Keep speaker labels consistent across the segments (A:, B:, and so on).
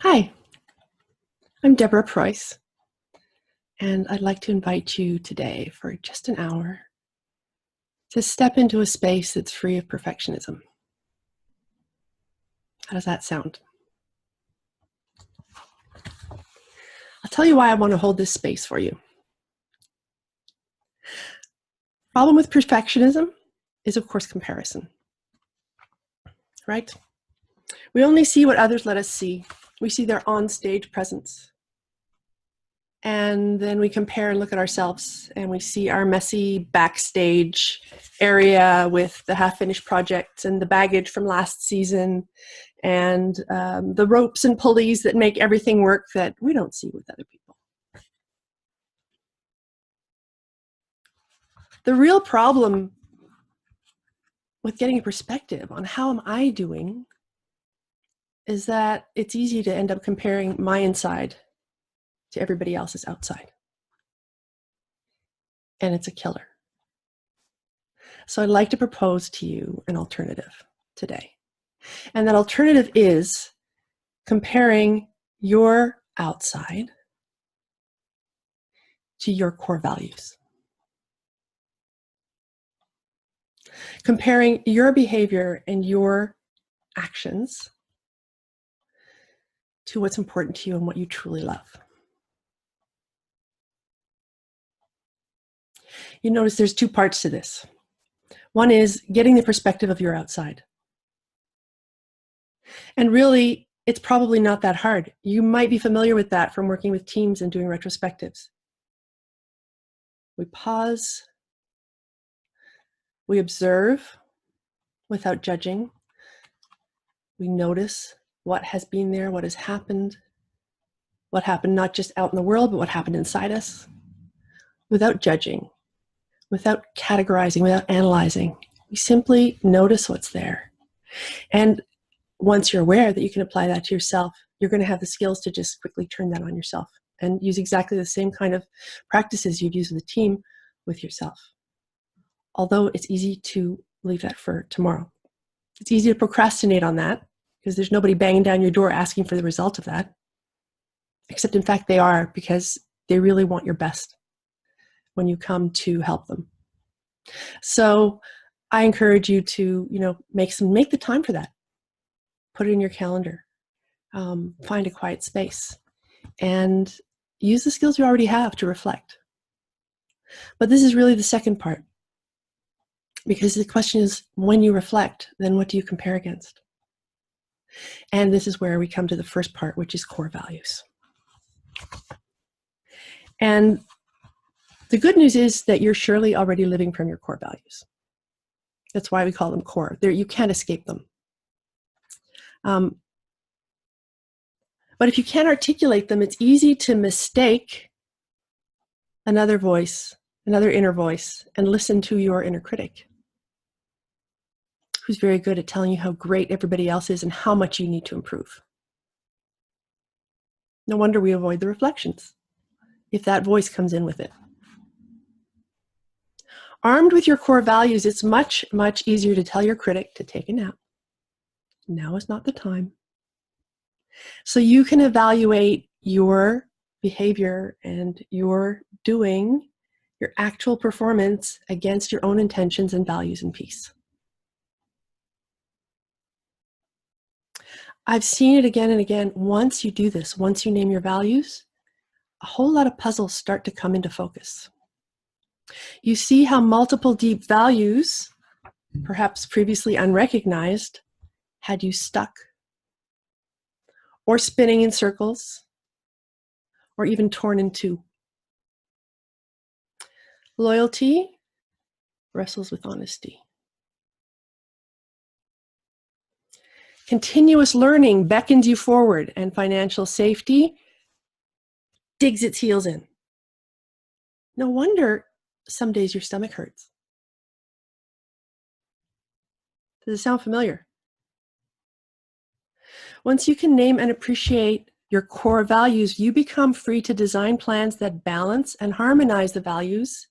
A: Hi, I'm Deborah Preuss, and I'd like to invite you today for just an hour to step into a space that's free of perfectionism. How does that sound? I'll tell you why I want to hold this space for you. Problem with perfectionism is, of course, comparison, right? We only see what others let us see. We see their on-stage presence. And then we compare and look at ourselves, and we see our messy backstage area with the half-finished projects and the baggage from last season and the ropes and pulleys that make everything work that we don't see with other people. The real problem with getting a perspective on how am I doing is that it's easy to end up comparing my inside to everybody else's outside. And it's a killer. So I'd like to propose to you an alternative today. And that alternative is comparing your outside to your core values. Comparing your behavior and your actions to what's important to you and what you truly love. You notice there's two parts to this. One is getting the perspective of your outside. And really, it's probably not that hard. You might be familiar with that from working with teams and doing retrospectives. We pause, we observe without judging, we notice what has been there, what has happened not just out in the world, but what happened inside us, without judging, without categorizing, without analyzing. We simply notice what's there. And once you're aware that you can apply that to yourself, you're going to have the skills to just quickly turn that on yourself and use exactly the same kind of practices you'd use with a team with yourself. Although it's easy to leave that for tomorrow. It's easy to procrastinate on that because there's nobody banging down your door asking for the result of that. Except in fact they are, because they really want your best when you come to help them. So I encourage you to, make the time for that. Put it in your calendar. Find a quiet space and use the skills you already have to reflect. But this is really the second part, because the question is, when you reflect, then what do you compare against? And this is where we come to the first part, which is core values. And the good news is that you're surely already living from your core values. That's why we call them core. You can't escape them. But if you can't articulate them, it's easy to mistake another voice, another inner voice, and listen to your inner critic, who's very good at telling you how great everybody else is and how much you need to improve. No wonder we avoid the reflections if that voice comes in with it. Armed with your core values, it's much, much easier to tell your critic to take a nap. Now is not the time. So you can evaluate your behavior and your doing, your actual performance against your own intentions and values and peace. I've seen it again and again. Once you do this, once you name your values, a whole lot of puzzles start to come into focus. You see how multiple deep values, perhaps previously unrecognized, had you stuck or spinning in circles or even torn in two. Loyalty wrestles with honesty. Continuous learning beckons you forward, and financial safety digs its heels in. No wonder some days your stomach hurts. Does it sound familiar? Once you can name and appreciate your core values, you become free to design plans that balance and harmonize the values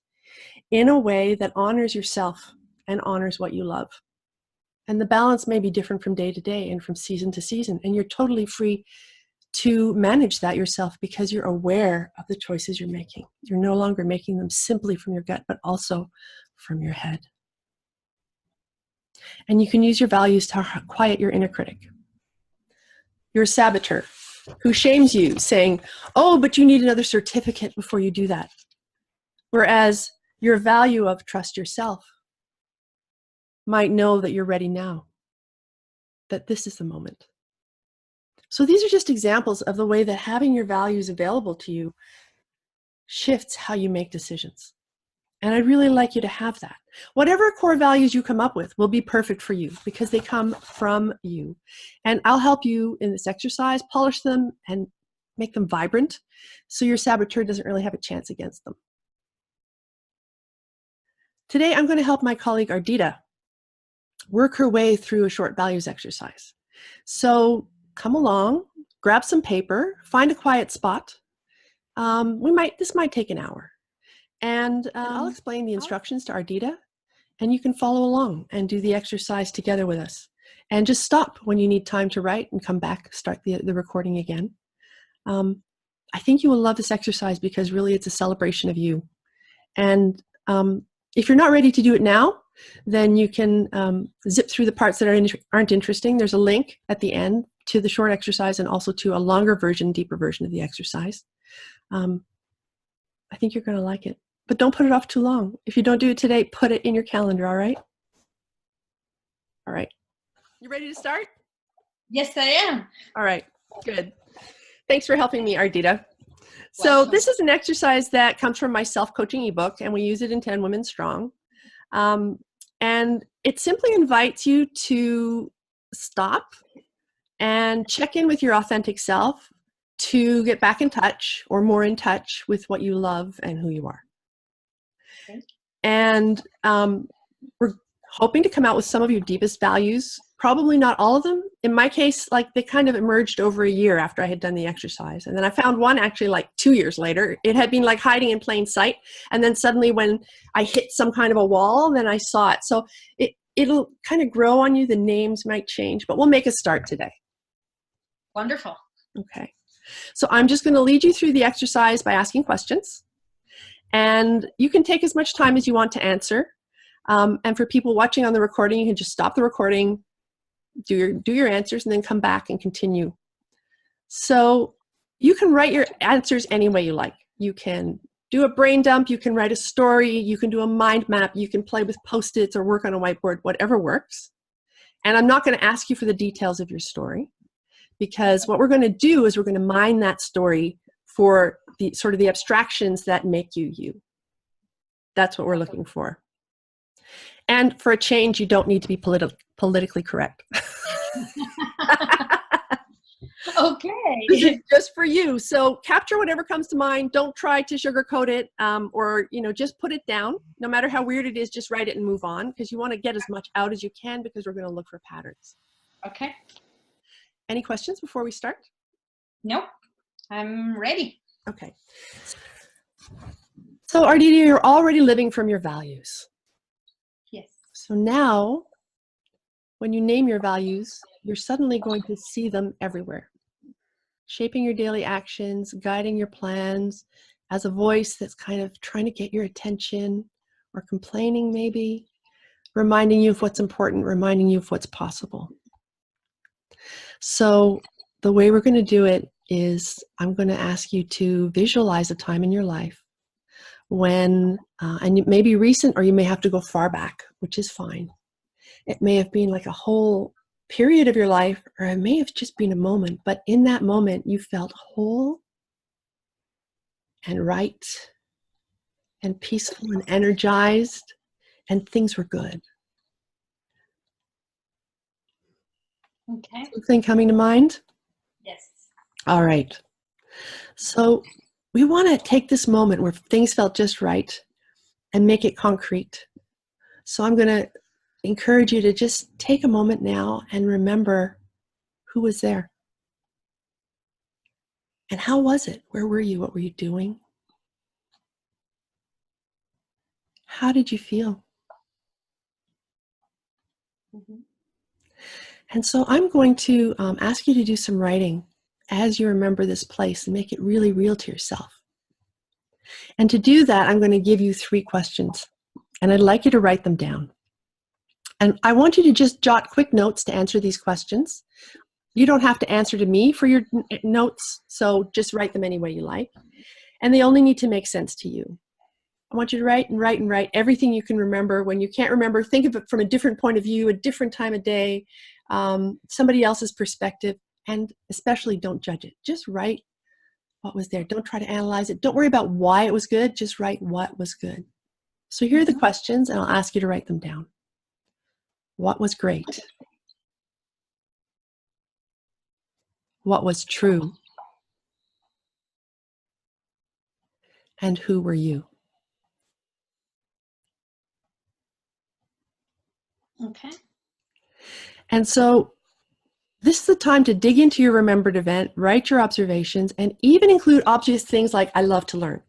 A: in a way that honors yourself and honors what you love. And the balance may be different from day to day and from season to season, and you're totally free to manage that yourself because you're aware of the choices you're making. You're no longer making them simply from your gut, but also from your head. And you can use your values to quiet your inner critic, your saboteur, who shames you, saying, oh, but you need another certificate before you do that. Whereas your value of trust yourself might know that you're ready now, that this is the moment. So these are just examples of the way that having your values available to you shifts how you make decisions. And I'd really like you to have that. Whatever core values you come up with will be perfect for you because they come from you. And I'll help you in this exercise, polish them and make them vibrant so your saboteur doesn't really have a chance against them. Today, I'm going to help my colleague Ardita work her way through a short values exercise. So come along, grab some paper, find a quiet spot. This might take an hour. And I'll explain the instructions to Ardita, and you can follow along and do the exercise together with us. And just stop when you need time to write and come back, start the recording again. I think you will love this exercise because really it's a celebration of you. And if you're not ready to do it now, then you can zip through the parts that aren't interesting. There's a link at the end to the short exercise and also to a longer version, deeper version of the exercise. I think you're going to like it. But don't put it off too long. If you don't do it today, put it in your calendar, all right? All right. You ready to start?
B: Yes, I am.
A: All right, good. Thanks for helping me, Ardita. So this is an exercise that comes from my self-coaching ebook, and we use it in 10 Women Strong. And it simply invites you to stop and check in with your authentic self to get back in touch or more in touch with what you love and who you are.
B: Okay.
A: And we're hoping to come out with some of your deepest values, probably not all of them. In my case, like they kind of emerged over a year after I had done the exercise. And then I found one actually like 2 years later. It had been like hiding in plain sight. And then suddenly when I hit some kind of a wall, then I saw it. So it'll kind of grow on you. The names might change, but we'll make a start today.
B: Wonderful.
A: Okay. So I'm just going to lead you through the exercise by asking questions. And you can take as much time as you want to answer. And for people watching on the recording, you can just stop the recording, do your answers, and then come back and continue. So you can write your answers any way you like. You can do a brain dump, you can write a story, you can do a mind map, you can play with Post-its or work on a whiteboard, whatever works. And I'm not going to ask you for the details of your story, because what we're going to do is we're going to mine that story for the sort of the abstractions that make you you. That's what we're looking for. And for a change, you don't need to be politically correct.
B: Okay.
A: This is just for you. So capture whatever comes to mind. Don't try to sugarcoat it or, just put it down. No matter how weird it is, just write it and move on because you want to get as much out as you can because we're going to look for patterns.
B: Okay.
A: Any questions before we start?
B: Nope. I'm ready.
A: Okay. So Ardita, you're already living from your values.
B: Yes.
A: So now, when you name your values, you're suddenly going to see them everywhere, shaping your daily actions, guiding your plans as a voice that's kind of trying to get your attention or complaining maybe, reminding you of what's important, reminding you of what's possible. So the way we're going to do it is I'm going to ask you to visualize a time in your life when, and it may be recent or you may have to go far back, which is fine. It may have been like a whole period of your life, or it may have just been a moment, but in that moment you felt whole and right and peaceful and energized and things were good.
B: Okay.
A: Something coming to mind?
B: Yes.
A: All right. So we want to take this moment where things felt just right and make it concrete. So I'm going to encourage you to just take a moment now and remember who was there. And how was it? Where were you? What were you doing? How did you feel?
B: Mm-hmm.
A: And so I'm going to ask you to do some writing as you remember this place and make it really real to yourself. And to do that, I'm going to give you 3 questions, and I'd like you to write them down. And I want you to just jot quick notes to answer these questions. You don't have to answer to me for your notes, so just write them any way you like. And they only need to make sense to you. I want you to write and write and write everything you can remember. When you can't remember, think of it from a different point of view, a different time of day, somebody else's perspective, and especially don't judge it. Just write what was there. Don't try to analyze it. Don't worry about why it was good. Just write what was good. So here are the questions, and I'll ask you to write them down. What was great? What was true? And who were you?
B: Okay.
A: And so this is the time to dig into your remembered event, write your observations, and even include obvious things like, I love to learn.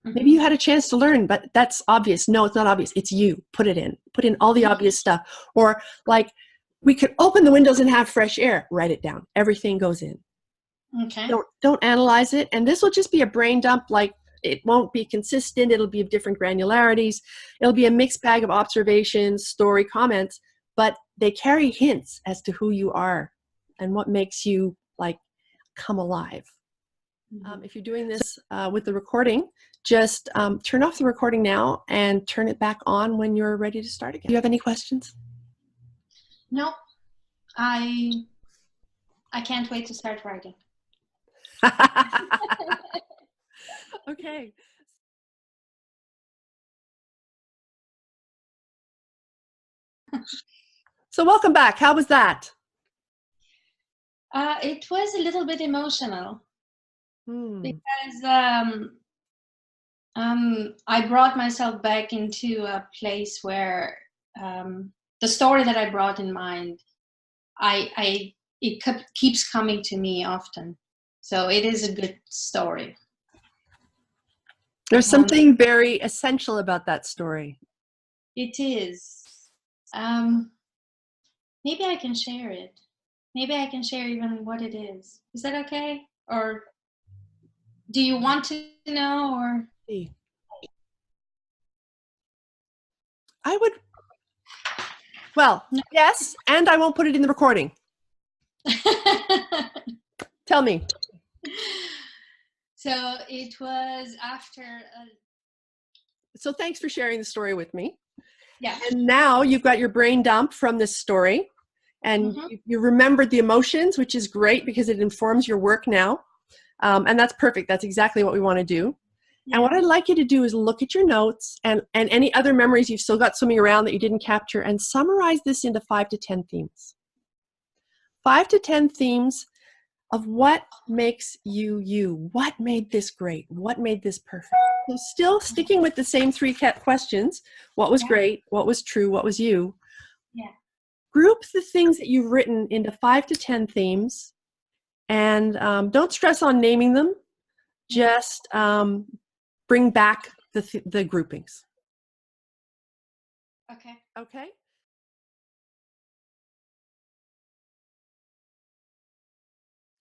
A: Maybe you had a chance to learn, but that's obvious. No, it's not obvious. It's you. Put it in. Put in all the obvious stuff. Or like, we could open the windows and have fresh air. Write it down. Everything goes in.
B: Okay.
A: Don't analyze it. And this will just be a brain dump. Like, it won't be consistent. It'll be of different granularities. It'll be a mixed bag of observations, story, comments, but they carry hints as to who you are and what makes you like come alive. If you're doing this with the recording, just turn off the recording now and turn it back on when you're ready to start again. Do you have any questions?
B: No, I can't wait to start writing.
A: Okay. So welcome back. How was that?
B: It was a little bit emotional because I brought myself back into a place where the story that I brought in mind, it keeps coming to me often. So it is a good story.
A: There's something very essential about that story.
B: It is. Maybe I can share it. Maybe I can share even what it is. Is that okay? Or do you want to know? Or
A: I would. Well, yes, and I won't put it in the recording. Tell me.
B: So it was after.
A: So thanks for sharing the story with me.
B: Yeah.
A: And now you've got your brain dump from this story, and you remembered the emotions, which is great because it informs your work now. And that's perfect. That's exactly what we want to do. Yeah. And what I'd like you to do is look at your notes and any other memories you've still got swimming around that you didn't capture, and summarize this into 5 to 10 themes. 5 to 10 themes of what makes you you. What made this great? What made this perfect? So still sticking with the same 3 questions. What was great? What was true? What was you?
B: Yeah.
A: Group the things that you've written into 5 to 10 themes, and don't stress on naming them. Just bring back the groupings.
B: Okay.
A: Okay.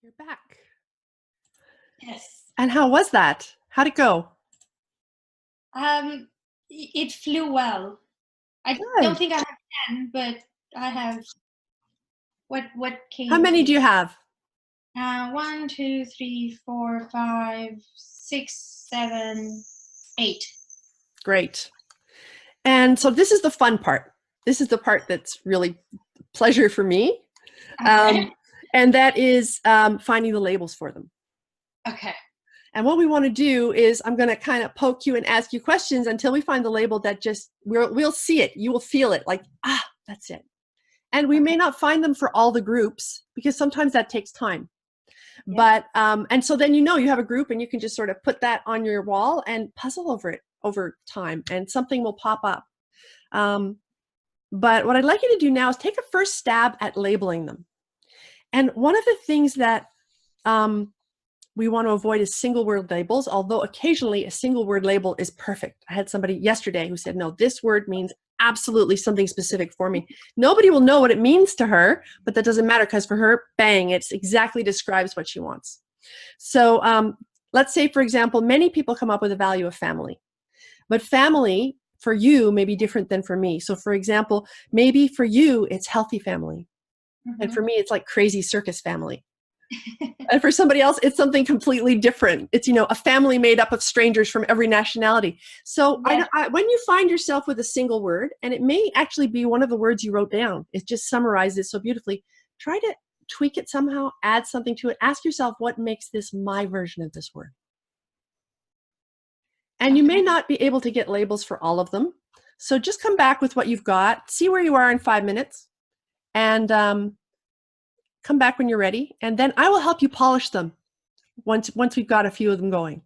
A: You're back.
B: Yes.
A: And how was that? How'd it go?
B: It flew well. I don't think I have 10, but I have. What can?
A: How many do you have?
B: 1, 2, 3, 4, 5, 6, 7, 8.
A: Great. And so this is the fun part. This is the part that's really pleasure for me.
B: Okay.
A: And that is finding the labels for them.
B: Okay.
A: And what we want to do is I'm going to kind of poke you and ask you questions until we find the label that just, we'll see it. You will feel it like, that's it. And we may not find them for all the groups because sometimes that takes time. Yeah. But, and so then you have a group and you can just sort of put that on your wall and puzzle over it over time and something will pop up. But what I'd like you to do now is take a first stab at labeling them. And one of the things that we want to avoid is single word labels, although occasionally a single word label is perfect. I had somebody yesterday who said, no, this word means absolutely something specific for me. Nobody will know what it means to her, but that doesn't matter because for her, bang, it exactly describes what she wants. So let's say, for example, many people come up with a value of family, but family for you may be different than for me. So for example, maybe for you, it's healthy family. And for me, it's like crazy circus family. And for somebody else, it's something completely different. It's, a family made up of strangers from every nationality. So
B: Yeah.
A: when you find yourself with a single word, and it may actually be one of the words you wrote down, it just summarizes it so beautifully, try to tweak it somehow, add something to it. Ask yourself, what makes this my version of this word? And you may not be able to get labels for all of them. So just come back with what you've got, see where you are in 5 minutes, and come back when you're ready. And then I will help you polish them once we've got a few of them going.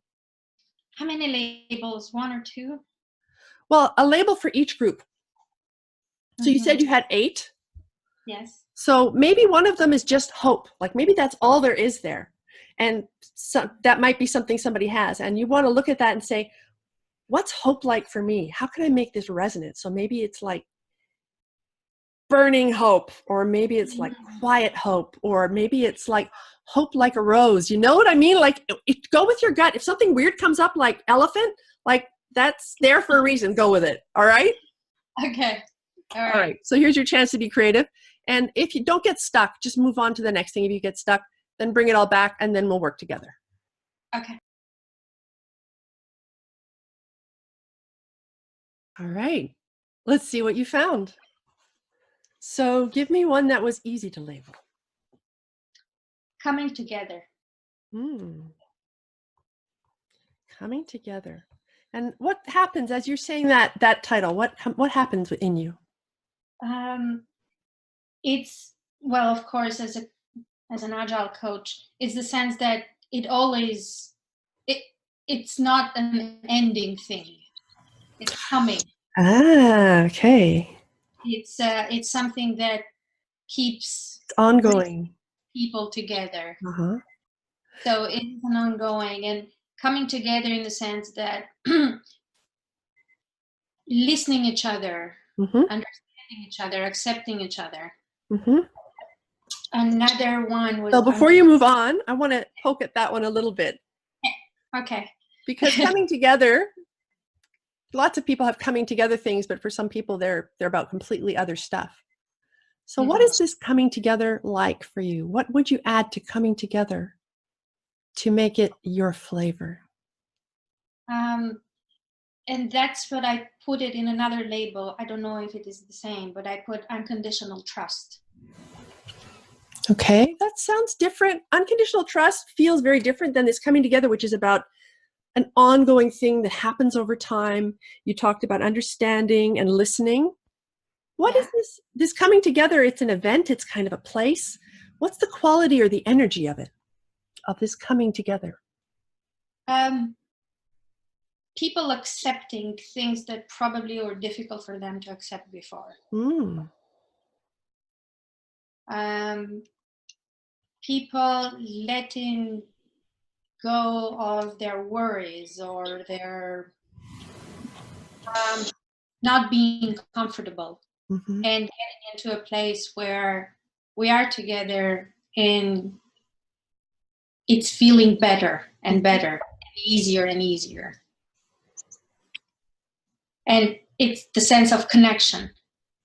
B: How many labels? 1 or 2?
A: Well, a label for each group. So you said you had 8?
B: Yes.
A: So maybe one of them is just hope. Like maybe that's all there is there. And so that might be something somebody has. And you want to look at that and say, what's hope like for me? How can I make this resonate? So maybe it's like burning hope, or maybe it's like quiet hope, or maybe it's like hope like a rose. You know what I mean? Like, go with your gut. If something weird comes up like elephant, like that's there for a reason. Go with it. All right?
B: Okay. All
A: right. So here's your chance to be creative. And if you don't get stuck, just move on to the next thing. If you get stuck, then bring it all back and then we'll work together.
B: Okay.
A: All right. Let's see what you found. So give me one that was easy to label.
B: Coming together.
A: Coming together. And what happens as you're saying that title? What happens in you?
B: It's, well, of course, as an agile coach, it's the sense that it's not an ending thing. It's coming.
A: Okay.
B: It's something that keeps
A: ongoing
B: people together.
A: Uh-huh.
B: So it's an ongoing and coming together in the sense that listening each other, understanding each other, accepting each other. Another one was.
A: So before you move on, I want to poke at that one a little bit.
B: Okay.
A: Because coming together, lots of people have coming together things, but for some people they're about completely other stuff. So what is this coming together like for you? What would you add to coming together to make it your flavor?
B: And that's what I put it in another label. I don't know if it is the same, but I put unconditional trust.
A: Okay, that sounds different. Unconditional trust feels very different than this coming together, which is about an ongoing thing that happens over time. You talked about understanding and listening. What is this coming together? It's an event. It's kind of a place. What's the quality or the energy of it, of this coming together?
B: People accepting things that probably were difficult for them to accept before. People letting go of their worries or their not being comfortable and getting into a place where we are together and it's feeling better and better, and easier and easier. And it's the sense of connection.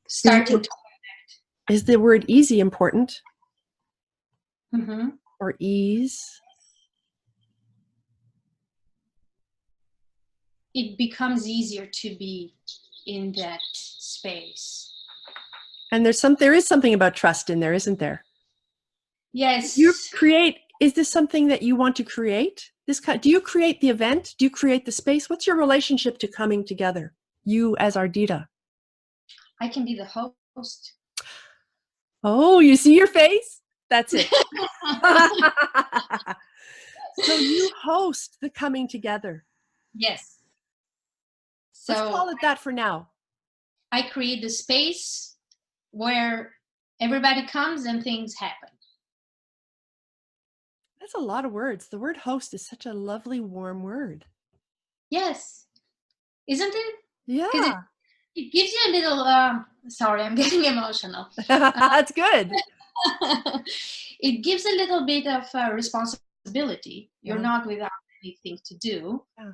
B: Starting to connect.
A: Is the word easy important? Or ease?
B: It becomes easier to be in that space.
A: And there is something about trust in there, isn't there?
B: Yes.
A: Is this something that you want to create? Do you create the event? Do you create the space? What's your relationship to coming together? You as Ardita.
B: I can be the host.
A: Oh, you see your face? That's it. So you host the coming together.
B: Yes.
A: So let's call it that for now.
B: I create the space where everybody comes and things happen.
A: That's a lot of words. The word host is such a lovely, warm word.
B: Yes. Isn't it?
A: Yeah.
B: It gives you a little, sorry, I'm getting emotional.
A: That's good.
B: It gives a little bit of responsibility. You're not without anything to do.
A: Yeah.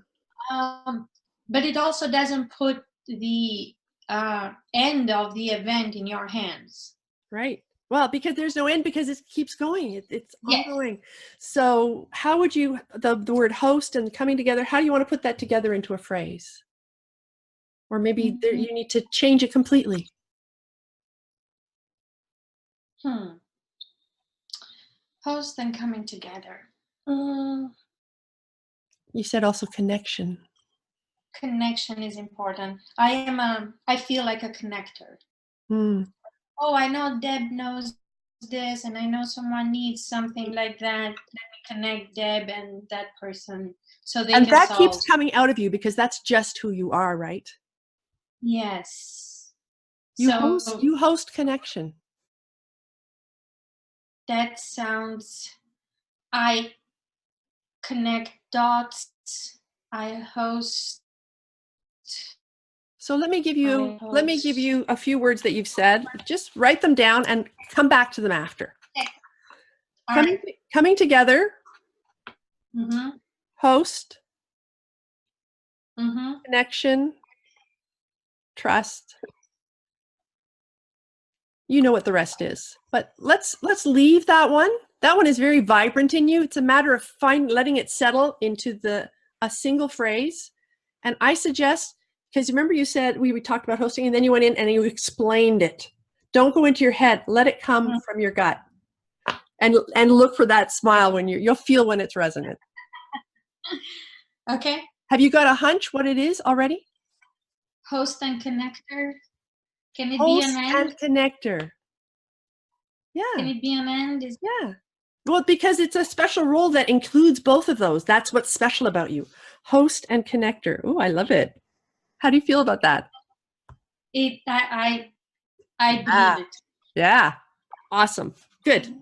B: But it also doesn't put the end of the event in your hands.
A: Right. Well, because there's no end, because it keeps going. It's
B: Yes.
A: ongoing. So how would you, the word host and coming together, how do you want to put that together into a phrase? Or maybe you need to change it completely.
B: Host and coming together.
A: You said also connection.
B: Connection is important. I feel like a connector. Oh, I know Deb knows this, and I know someone needs something like that. Let me connect Deb and that person so they
A: and
B: can
A: that
B: solve.
A: keeps coming out of you because that's just who you are, right?
B: Yes.
A: You
B: So
A: host connection.
B: that sounds, I connect dots. I host.
A: So let me give you a few words that you've said. Just write them down and come back to them after.
B: Okay.
A: Coming together. Host. Connection. Trust. You know what the rest is, but let's leave that one. That one is very vibrant in you. It's a matter of letting it settle into a single phrase. And I suggest, because remember you said we talked about hosting, and then you went in and you explained it. Don't go into your head. Let it come from your gut, and look for that smile when you'll feel when it's resonant.
B: Okay.
A: Have you got a hunch what it is already?
B: Host and connector. Can it
A: Host
B: be an end?
A: and connector. Yeah.
B: Can it be an end?
A: Yeah. Well, because it's a special role that includes both of those. That's what's special about you. Host and connector. Oh, I love it. How do you feel about that?
B: I believe it.
A: Yeah. Awesome. Good.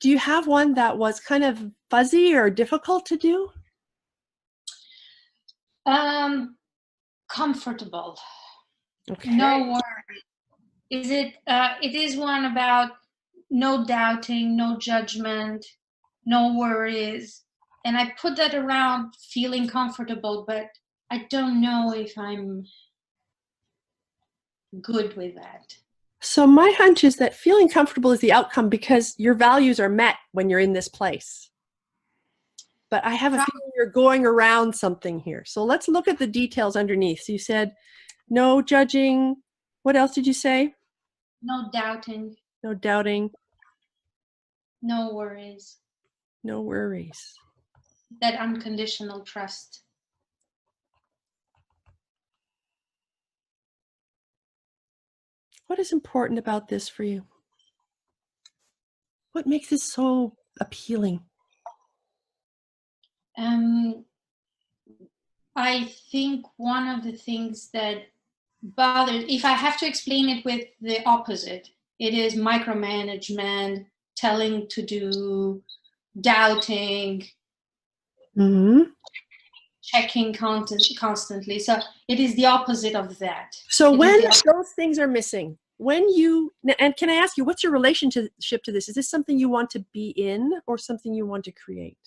A: Do you have one that was kind of fuzzy or difficult to do?
B: Comfortable.
A: Okay.
B: No worry. It is one about no doubting, no judgment, no worries. And I put that around feeling comfortable, but I don't know if I'm good with that.
A: So my hunch is that feeling comfortable is the outcome because your values are met when you're in this place. But I have a feeling you're going around something here. So let's look at the details underneath. So you said no judging. What else did you say?
B: No doubting.
A: No doubting.
B: No worries.
A: No worries.
B: That unconditional trust.
A: What is important about this for you? What makes this so appealing?
B: I think one of the things that bothers, if I have to explain it with the opposite, it is micromanagement, telling to do, doubting, checking constantly. So it is the opposite of that.
A: So when those things are missing, and can I ask you, what's your relationship to this? Is this something you want to be in or something you want to create?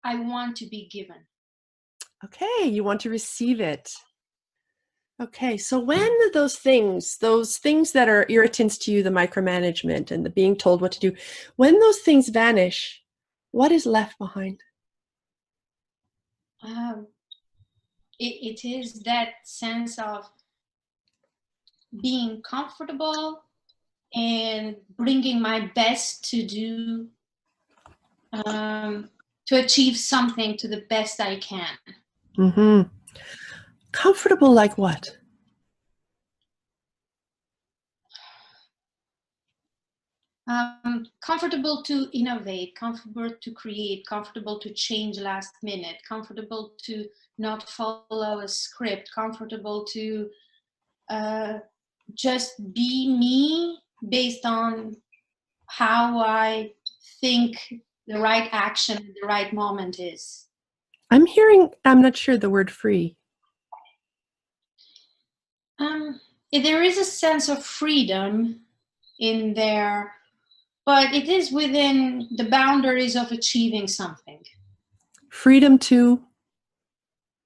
B: I want to be given.
A: Okay, you want to receive it. Okay, so when those things that are irritants to you, the micromanagement and the being told what to do, when those things vanish, what is left behind?
B: It is that sense of being comfortable and bringing my best to do, to achieve something to the best I can.
A: Comfortable like what?
B: Comfortable to innovate, comfortable to create, comfortable to change last minute, comfortable to not follow a script, comfortable to just be me based on how I think the right action, the right moment is.
A: I'm hearing, I'm not sure the word free.
B: There is a sense of freedom in there, but it is within the boundaries of achieving something.
A: Freedom to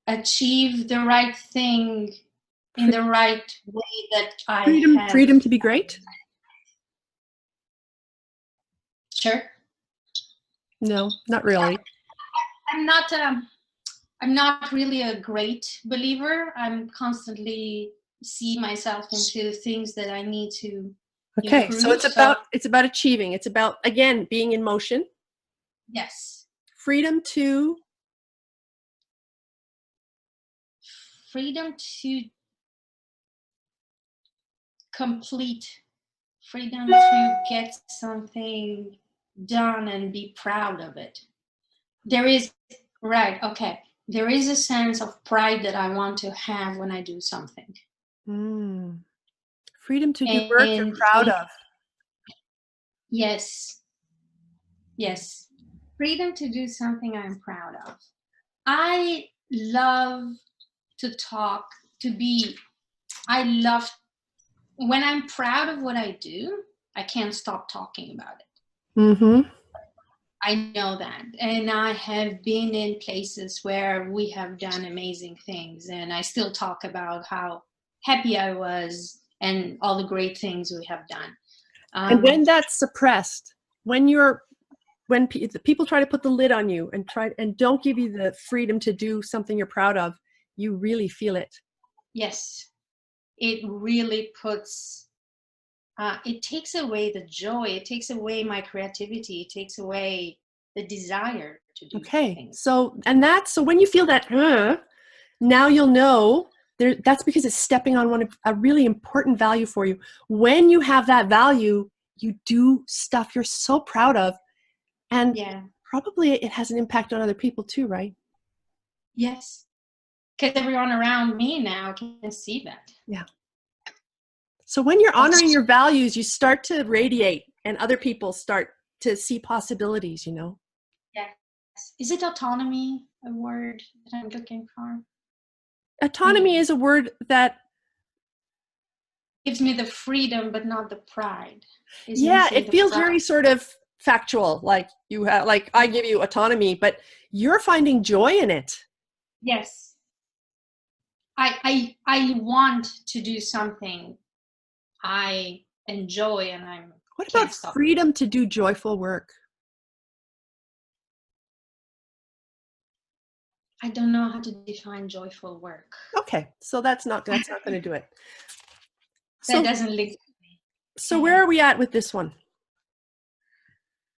B: achieve the right thing in the right way that I have.
A: Freedom to be great?
B: Sure.
A: No, not really.
B: I'm not really a great believer. I'm constantly see myself into things that I need to improve.
A: So it's about achieving. It's about, again, being in motion.
B: Yes.
A: Freedom to
B: complete, freedom to get something done and be proud of it. There is, right, okay. There is a sense of pride that I want to have when I do something.
A: Freedom to do work you're proud of.
B: Yes. Yes. Freedom to do something I'm proud of. I love to talk, when I'm proud of what I do, I can't stop talking about it.
A: Mm-hmm.
B: I know that. And I have been in places where we have done amazing things, and I still talk about how happy I was and all the great things we have done.
A: And when that's suppressed, when the people try to put the lid on you and don't give you the freedom to do something you're proud of, you really feel it.
B: Yes. It really puts, it takes away the joy. It takes away my creativity. It takes away the desire to do things.
A: So when you feel that, now you'll know that's because it's stepping on a really important value for you. When you have that value, you do stuff you're so proud of, and probably it has an impact on other people too, right?
B: Yes, because everyone around me now can see that.
A: Yeah. So when you're honoring your values, you start to radiate, and other people start to see possibilities, you know?
B: Yes. Is it autonomy a word that I'm looking for?
A: Autonomy is a word that
B: gives me the freedom, but not the pride.
A: It feels very sort of factual, like you have, like I give you autonomy, but you're finding joy in it.
B: Yes. I want to do something I enjoy, and
A: What about freedom to do joyful work?
B: I don't know how to define joyful work.
A: Okay, so that's not going to do it.
B: That doesn't link.
A: So where are we at with this one?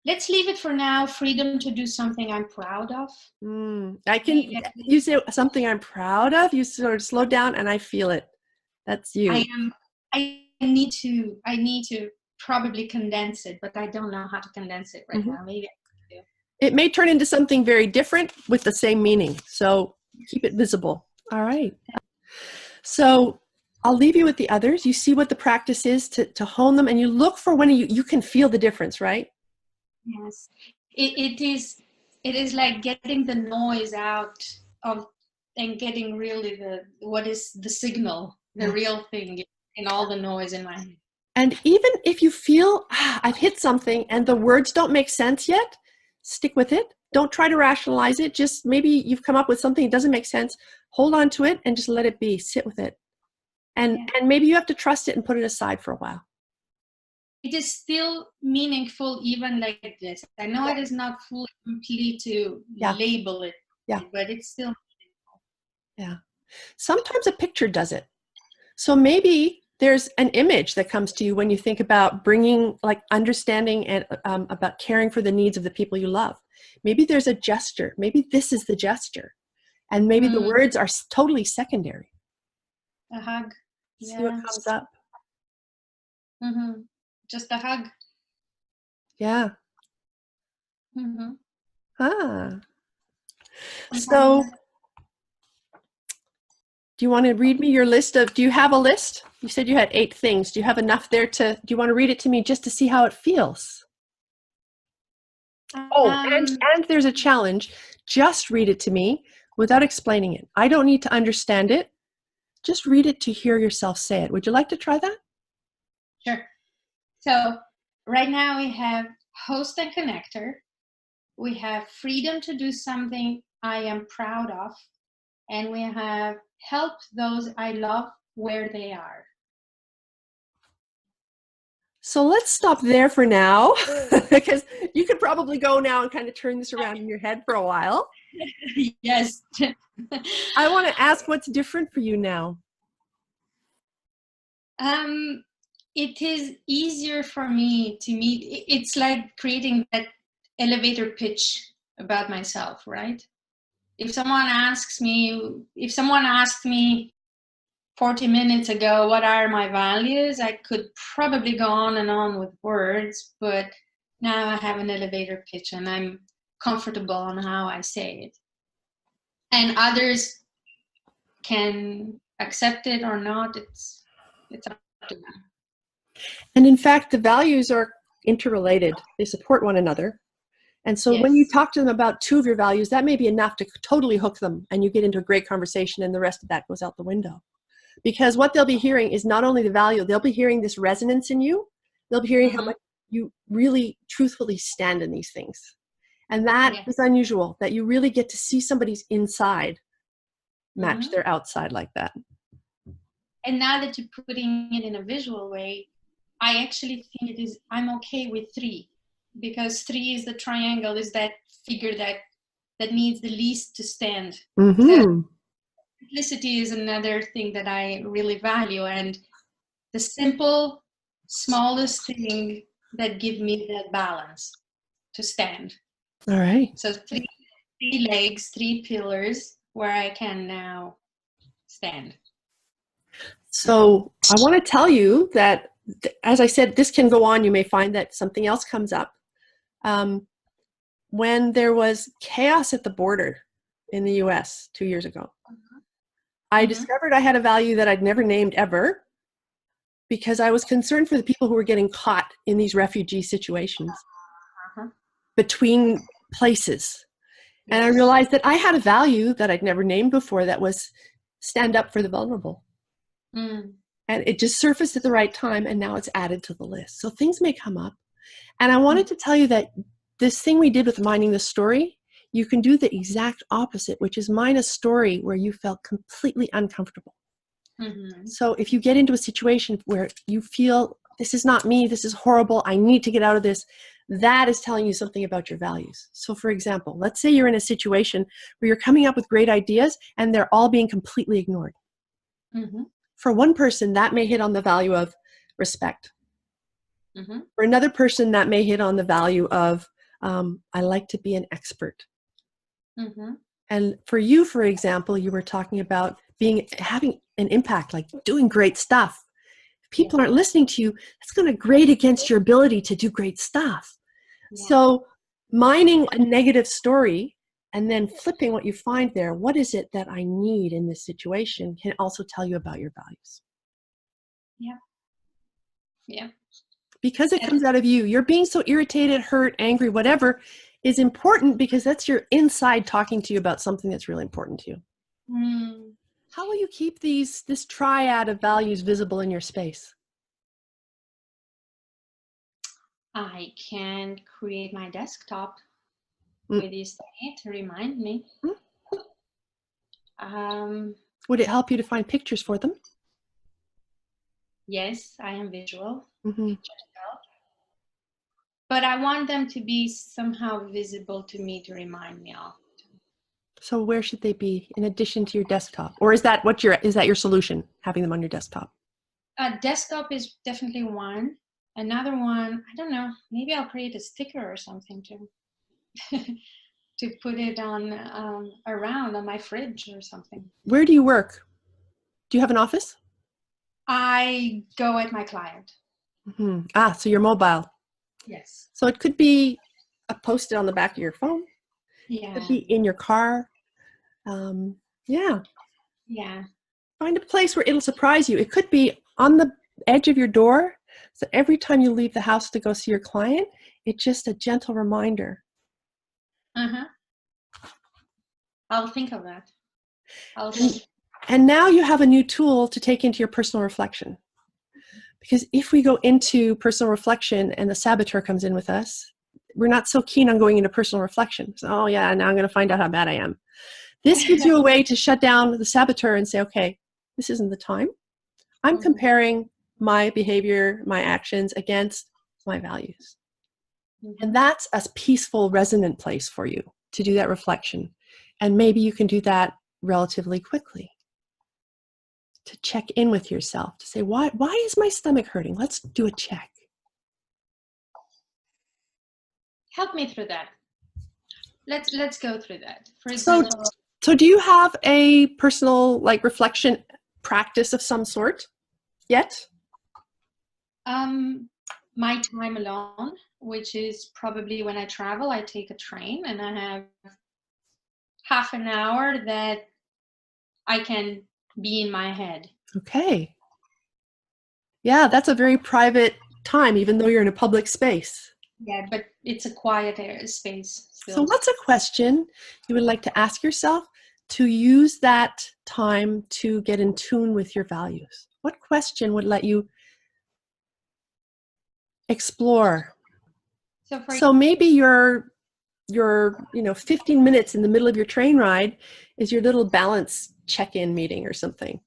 B: Let's leave it for now. Freedom to do something I'm proud of.
A: You say something I'm proud of, you sort of slow down, and I feel it. That's you.
B: I need to probably condense it, but I don't know how to condense it right now. Maybe I do.
A: It may turn into something very different with the same meaning. So keep it visible. All right. So I'll leave you with the others. You see what the practice is to hone them, and you look for when you can feel the difference, right?
B: Yes. It is like getting the noise out of and getting really what is the signal, the real thing in all the noise in my head.
A: And even if you feel, I've hit something and the words don't make sense yet, stick with it. Don't try to rationalize it. Just maybe you've come up with something that doesn't make sense. Hold on to it and just let it be. Sit with it. And maybe you have to trust it and put it aside for a while.
B: It is still meaningful even like this. I know it is not fully complete to label it, but it's still meaningful.
A: Yeah. Sometimes a picture does it. So maybe there's an image that comes to you when you think about bringing, like, understanding and about caring for the needs of the people you love. Maybe there's a gesture. Maybe this is the gesture. And maybe the words are totally secondary.
B: A hug.
A: See what comes up.
B: Just a hug.
A: Yeah.
B: Okay.
A: So do you want to read me your list do you have a list? You said you had 8 things. Do you have enough there do you want to read it to me just to see how it feels? Oh, and there's a challenge. Just read it to me without explaining it. I don't need to understand it. Just read it to hear yourself say it. Would you like to try that?
B: Sure. So right now we have host and connector. We have freedom to do something I am proud of. And we have help those I love where they are.
A: So let's stop there for now, because you could probably go now and kind of turn this around in your head for a while.
B: Yes.
A: I want to ask, what's different for you now?
B: It is easier for me to meet. It's like creating that elevator pitch about myself, right? If someone asked me 40 minutes ago, what are my values? I could probably go on and on with words, but now I have an elevator pitch and I'm comfortable on how I say it. And others can accept it or not. It's up to them.
A: And in fact, the values are interrelated. They support one another. And so when you talk to them about two of your values, that may be enough to totally hook them, and you get into a great conversation, and the rest of that goes out the window. Because what they'll be hearing is not only the value, they'll be hearing this resonance in you. They'll be hearing how much you really truthfully stand in these things. And that is unusual, that you really get to see somebody's inside match their outside like that.
B: And now that you're putting it in a visual way, I actually think I'm okay with 3, because 3 is the triangle, is that figure that needs the least to stand. Simplicity is another thing that I really value, and the simple, smallest thing that give me that balance to stand.
A: All right.
B: So 3 legs, 3 pillars where I can now stand.
A: So I want to tell you that, as I said, this can go on. You may find that something else comes up. When there was chaos at the border in the US 2 years ago, I discovered I had a value that I'd never named ever, because I was concerned for the people who were getting caught in these refugee situations between places. And I realized that I had a value that I'd never named before, that was stand up for the vulnerable. And it just surfaced at the right time, and now it's added to the list. So things may come up. And I wanted to tell you that this thing we did with mining the story, you can do the exact opposite, which is mine a story where you felt completely uncomfortable. So if you get into a situation where you feel, this is not me, this is horrible, I need to get out of this, that is telling you something about your values. So for example, let's say you're in a situation where you're coming up with great ideas and they're all being completely ignored. For one person, that may hit on the value of respect. For another person, that may hit on the value of, I like to be an expert. And for you, for example, you were talking about having an impact, like doing great stuff. If people aren't listening to you, that's going to grate against your ability to do great stuff. So mining a negative story and then flipping what you find there, what is it that I need in this situation, can also tell you about your values. Because it comes out of you. You're being so irritated, hurt, angry, whatever is important, because that's your inside talking to you about something that's really important to you. How will you keep this triad of values visible in your space?
B: I can create my desktop with this to remind me.
A: Would it help you to find pictures for them?
B: Yes, I am visual. But I want them to be somehow visible to me to remind me of.
A: So where should they be in addition to your desktop? Or is that your solution, having them on your desktop?
B: Desktop is definitely one. Another one, I don't know, maybe I'll create a sticker or something to put it on around on my fridge or something.
A: Where do you work? Do you have an office?
B: I go at my client.
A: So you're mobile.
B: Yes.
A: So it could be a post-it on the back of your phone. It could be in your car. Find a place where it'll surprise you. It could be on the edge of your door. So every time you leave the house to go see your client, it's just a gentle reminder
B: Uh-huh. I'll think of that.
A: And now you have a new tool to take into your personal reflection. Because if we go into personal reflection and the saboteur comes in with us, we're not so keen on going into personal reflection. So, oh yeah, now I'm going to find out how bad I am. This gives you a way to shut down the saboteur and say, okay, this isn't the time. I'm comparing my behavior, my actions against my values. And that's a peaceful, resonant place for you to do that reflection. And maybe you can do that relatively quickly. To check in with yourself, to say, why is my stomach hurting? Let's do a check.
B: Help me through that. Let's go through that. For example,
A: so do you have a personal reflection practice of some sort yet?
B: My time alone, which is probably when I travel, I take a train and I have half an hour that I can be in my head.
A: Okay. Yeah, that's a very private time, even though you're in a public space.
B: Yeah, but it's a quiet space still.
A: So what's a question you would like to ask yourself to use that time to get in tune with your values? What question would let you explore? So maybe your 15 minutes in the middle of your train ride is your little balance check-in meeting or something.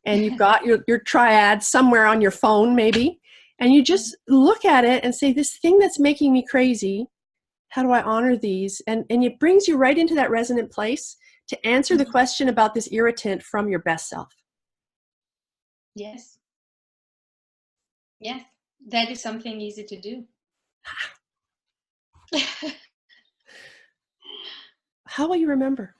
A: And you've got your triad somewhere on your phone maybe, and you just look at it and say, this thing that's making me crazy, how do I honor these? And it brings you right into that resonant place to answer the question about this irritant from your best self.
B: Yes. Yes, that is something easy to do.
A: How will you remember?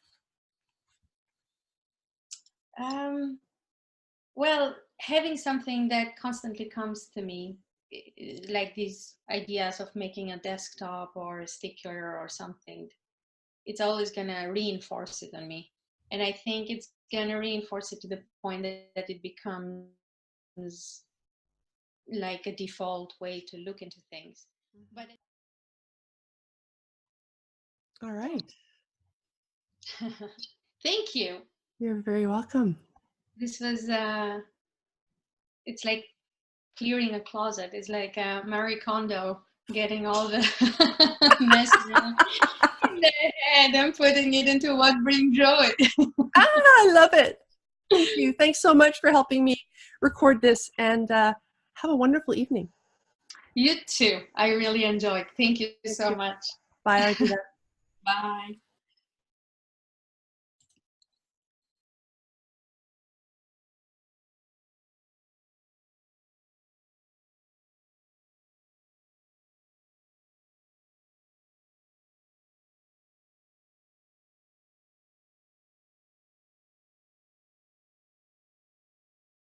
B: Well, having something that constantly comes to me, like these ideas of making a desktop or a sticker or something, it's always going to reinforce it on me. And I think it's going to reinforce it to the point that it becomes like a default way to look into things. But
A: all right.
B: Thank you.
A: You're very welcome.
B: This was it's like clearing a closet. It's like Marie Kondo getting all the mess in their head and putting it into what brings joy.
A: I love it. Thank you. Thanks so much for helping me record this, and have a wonderful evening.
B: You too. I really enjoyed. Thank you so much.
A: Bye, Ardita.
B: Bye.